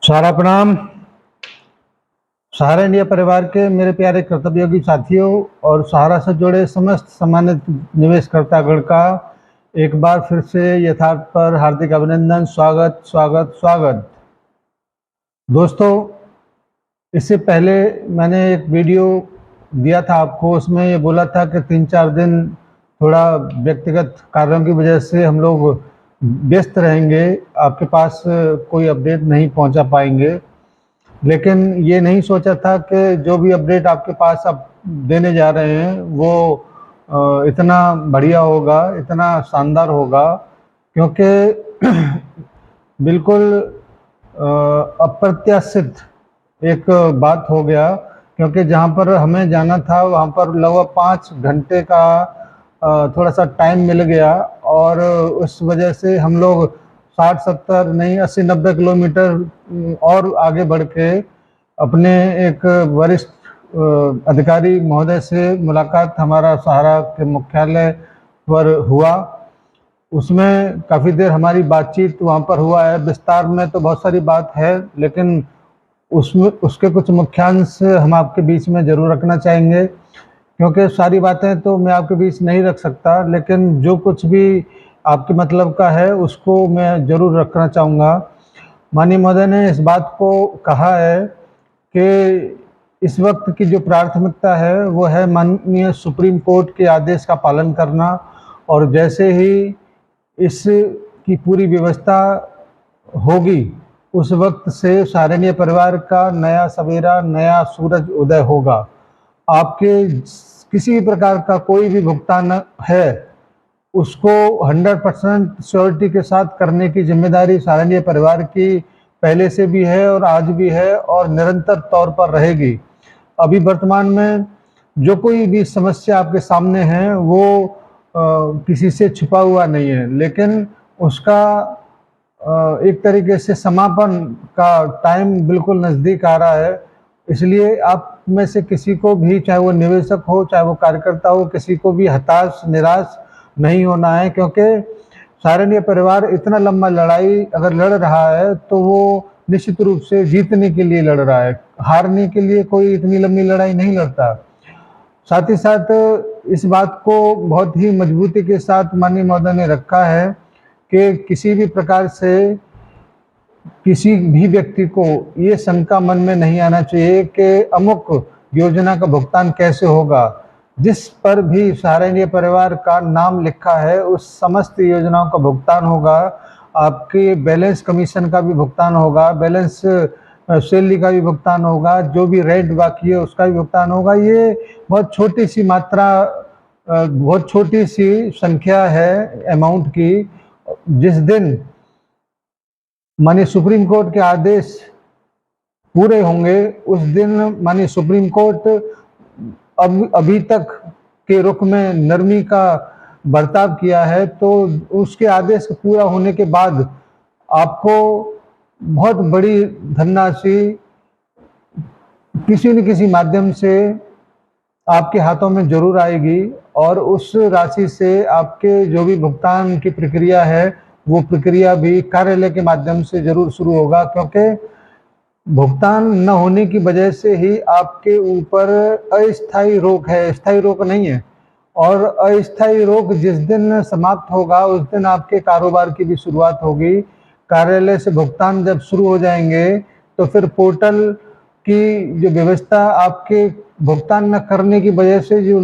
सारा प्रणाम। सहारा इंडिया परिवार के मेरे प्यारे कर्तव्ययोगी साथियों और सहारा से जुड़े समस्त सम्मानित निवेशकर्तागण का एक बार फिर से यथार्थ पर हार्दिक अभिनंदन, स्वागत स्वागत स्वागत। दोस्तों, इससे पहले मैंने एक वीडियो दिया था आपको, उसमें ये बोला था कि 3-4 दिन थोड़ा व्यक्तिगत कार्यों की वजह से हम लोग व्यस्त रहेंगे, आपके पास कोई अपडेट नहीं पहुंचा पाएंगे। लेकिन ये नहीं सोचा था कि जो भी अपडेट आपके पास अब देने जा रहे हैं वो इतना बढ़िया होगा, इतना शानदार होगा, क्योंकि बिल्कुल अप्रत्याशित एक बात हो गया। क्योंकि जहाँ पर हमें जाना था वहाँ पर लगभग 5 घंटे का थोड़ा सा टाइम मिल गया, और उस वजह से हम लोग 60-70 नहीं 80-90 किलोमीटर और आगे बढ़ के अपने एक वरिष्ठ अधिकारी महोदय से मुलाकात हमारा सहारा के मुख्यालय पर हुआ। उसमें काफ़ी देर हमारी बातचीत वहाँ पर हुआ है। विस्तार में तो बहुत सारी बात है, लेकिन उसमें उसके कुछ मुख्यांश हम आपके बीच में ज़रूर रखना चाहेंगे, क्योंकि सारी बातें तो मैं आपके बीच नहीं रख सकता, लेकिन जो कुछ भी आपके मतलब का है उसको मैं ज़रूर रखना चाहूँगा। माननीय महोदय ने इस बात को कहा है कि इस वक्त की जो प्राथमिकता है वो है माननीय सुप्रीम कोर्ट के आदेश का पालन करना, और जैसे ही इसकी पूरी व्यवस्था होगी उस वक्त से सारण्य परिवार का नया सवेरा, नया सूरज उदय होगा। आपके किसी भी प्रकार का कोई भी भुगतान है उसको 100% श्योरिटी के साथ करने की जिम्मेदारी सारण्य परिवार की पहले से भी है और आज भी है और निरंतर तौर पर रहेगी। अभी वर्तमान में जो कोई भी समस्या आपके सामने है वो किसी से छुपा हुआ नहीं है, लेकिन उसका एक तरीके से समापन का टाइम बिल्कुल नज़दीक आ रहा है। इसलिए आप में से किसी को भी, चाहे वो निवेशक हो चाहे वो कार्यकर्ता हो, किसी को भी हताश निराश नहीं होना है, क्योंकि सारण्य परिवार इतना लंबा लड़ाई अगर लड़ रहा है तो वो निश्चित रूप से जीतने के लिए लड़ रहा है, हारने के लिए कोई इतनी लंबी लड़ाई नहीं लड़ता। साथ ही साथ इस बात को बहुत ही मजबूती के साथ माननीय महोदय ने रखा है कि किसी भी प्रकार से किसी भी व्यक्ति को ये शंका मन में नहीं आना चाहिए कि अमुक योजना का भुगतान कैसे होगा। जिस पर भी सहारा इंडिया परिवार का नाम लिखा है उस समस्त योजनाओं का भुगतान होगा। आपके बैलेंस कमीशन का भी भुगतान होगा, बैलेंस सैलरी का भी भुगतान होगा, जो भी रेंट बाकी है उसका भी भुगतान होगा। ये बहुत छोटी सी मात्रा, बहुत छोटी सी संख्या है अमाउंट की। जिस दिन माननीय सुप्रीम कोर्ट के आदेश पूरे होंगे उस दिन माननीय सुप्रीम कोर्ट अभी तक के रुख में नरमी का बर्ताव किया है, तो उसके आदेश पूरा होने के बाद आपको बहुत बड़ी धनराशि किसी न किसी माध्यम से आपके हाथों में जरूर आएगी, और उस राशि से आपके जो भी भुगतान की प्रक्रिया है वो प्रक्रिया भी कार्यालय के माध्यम से जरूर शुरू होगा। क्योंकि भुगतान न होने की वजह से ही आपके ऊपर अस्थायी रोक है, स्थायी रोक नहीं है। और अस्थायी रोक जिस दिन समाप्त होगा उस दिन आपके कारोबार की भी शुरुआत होगी। कार्यालय से भुगतान जब शुरू हो जाएंगे तो फिर पोर्टल की जो व्यवस्था आपके भुगतान न करने की वजह से जो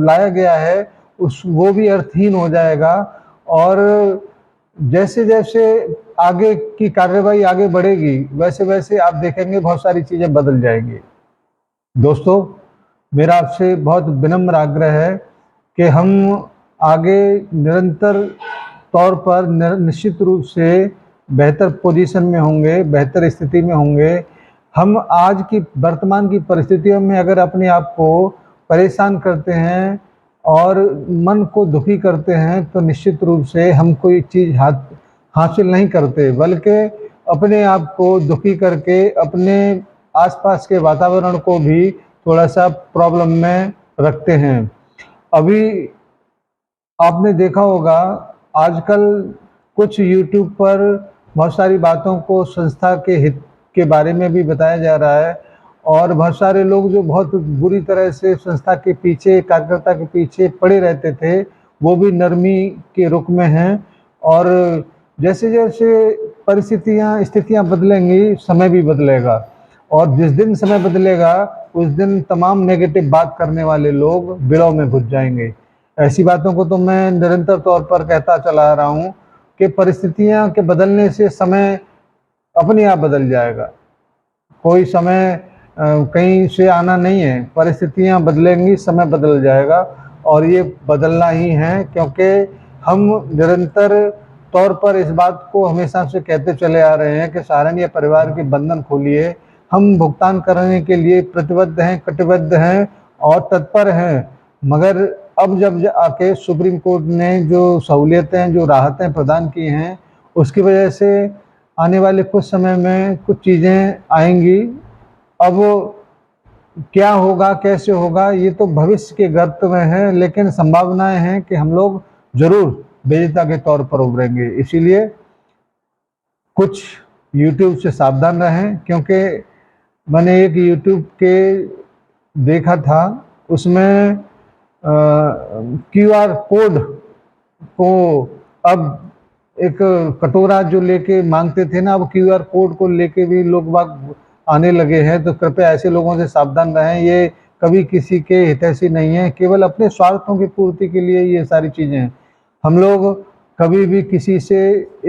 लाया गया है वो भी अर्थहीन हो जाएगा। और जैसे जैसे आगे की कार्यवाही आगे बढ़ेगी वैसे वैसे आप देखेंगे बहुत सारी चीज़ें बदल जाएंगी। दोस्तों, मेरा आपसे बहुत विनम्र आग्रह है कि हम आगे निरंतर तौर पर निश्चित रूप से बेहतर पोजीशन में होंगे, बेहतर स्थिति में होंगे। हम आज की वर्तमान की परिस्थितियों में अगर अपने आप को परेशान करते हैं और मन को दुखी करते हैं तो निश्चित रूप से हम कोई चीज़ हासिल नहीं करते, बल्कि अपने आप को दुखी करके अपने आसपास के वातावरण को भी थोड़ा सा प्रॉब्लम में रखते हैं। अभी आपने देखा होगा आजकल कुछ YouTube पर बहुत सारी बातों को संस्था के हित के बारे में भी बताया जा रहा है। और बहुत सारे लोग जो बहुत बुरी तरह से संस्था के पीछे, कार्यकर्ता के पीछे पड़े रहते थे, वो भी नरमी के रुख में हैं। और जैसे जैसे स्थितियां बदलेंगी, समय भी बदलेगा, और जिस दिन समय बदलेगा उस दिन तमाम नेगेटिव बात करने वाले लोग बिड़ों में घुस जाएंगे। ऐसी बातों को तो मैं निरंतर तौर पर कहता चला आ रहा हूँ कि परिस्थितियां के बदलने से समय अपने आप बदल जाएगा। कोई समय कहीं से आना नहीं है, परिस्थितियां बदलेंगी, समय बदल जाएगा, और ये बदलना ही है, क्योंकि हम निरंतर तौर पर इस बात को हमेशा से कहते चले आ रहे हैं कि सहारनीय परिवार के बंधन खोलिए। हम भुगतान करने के लिए प्रतिबद्ध हैं, कटिबद्ध हैं और तत्पर हैं, मगर अब जब आके सुप्रीम कोर्ट ने जो सहूलियतें, जो राहतें प्रदान की हैं, उसकी वजह से आने वाले कुछ समय में कुछ चीज़ें आएंगी। अब क्या होगा, कैसे होगा, ये तो भविष्य के गर्त में है, लेकिन संभावनाएं हैं कि हम लोग जरूर विजेता के तौर पर उभरेंगे। इसीलिए कुछ YouTube से सावधान रहें, क्योंकि मैंने एक YouTube के देखा था, उसमें QR कोड को अब एक कटोरा जो लेके मांगते थे ना, अब QR कोड को लेके भी लोग बाग आने लगे हैं। तो कृपया ऐसे लोगों से सावधान रहें, ये कभी किसी के हितैषी नहीं है, केवल अपने स्वार्थों की पूर्ति के लिए ये सारी चीज़ें हैं। हम लोग कभी भी किसी से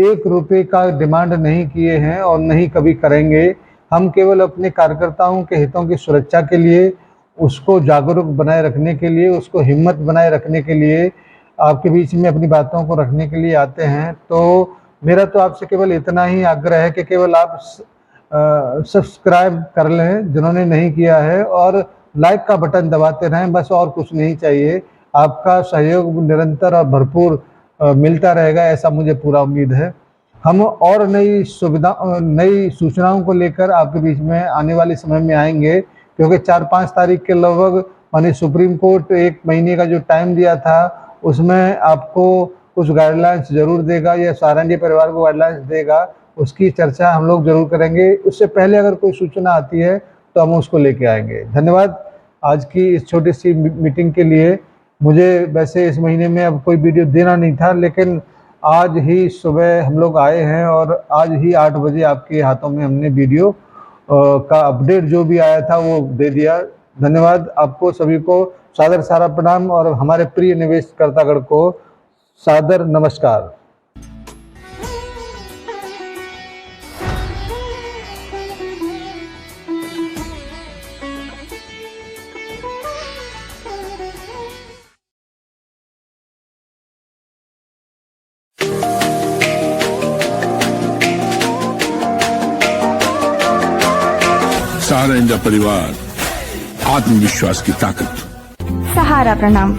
1 रुपये का डिमांड नहीं किए हैं और नहीं कभी करेंगे। हम केवल अपने कार्यकर्ताओं के हितों की सुरक्षा के लिए, उसको जागरूक बनाए रखने के लिए, उसको हिम्मत बनाए रखने के लिए, आपके बीच में अपनी बातों को रखने के लिए आते हैं। तो मेरा तो आपसे केवल इतना ही आग्रह है कि केवल आप सब्सक्राइब कर लें जिन्होंने नहीं किया है, और लाइक का बटन दबाते रहें, बस और कुछ नहीं चाहिए। आपका सहयोग निरंतर और भरपूर मिलता रहेगा, ऐसा मुझे पूरा उम्मीद है। हम और नई सूचनाओं को लेकर आपके बीच में आने वाले समय में आएंगे, क्योंकि 4-5 तारीख के लगभग माननीय सुप्रीम कोर्ट 1 महीने का जो टाइम दिया था, उसमें आपको कुछ गाइडलाइंस जरूर देगा, या सहारनीय परिवार को गाइडलाइंस देगा, उसकी चर्चा हम लोग जरूर करेंगे। उससे पहले अगर कोई सूचना आती है तो हम उसको लेके आएंगे। धन्यवाद आज की इस छोटी सी मीटिंग के लिए। मुझे वैसे इस महीने में अब कोई वीडियो देना नहीं था, लेकिन आज ही सुबह हम लोग आए हैं और आज ही 8 बजे आपके हाथों में हमने वीडियो का अपडेट जो भी आया था वो दे दिया। धन्यवाद आपको सभी को, सादर सारा प्रणाम, और हमारे प्रिय निवेशकर्तागण को सादर नमस्कार। सहारा इंडिया परिवार, आत्मविश्वास की ताकत। सहारा प्रणाम।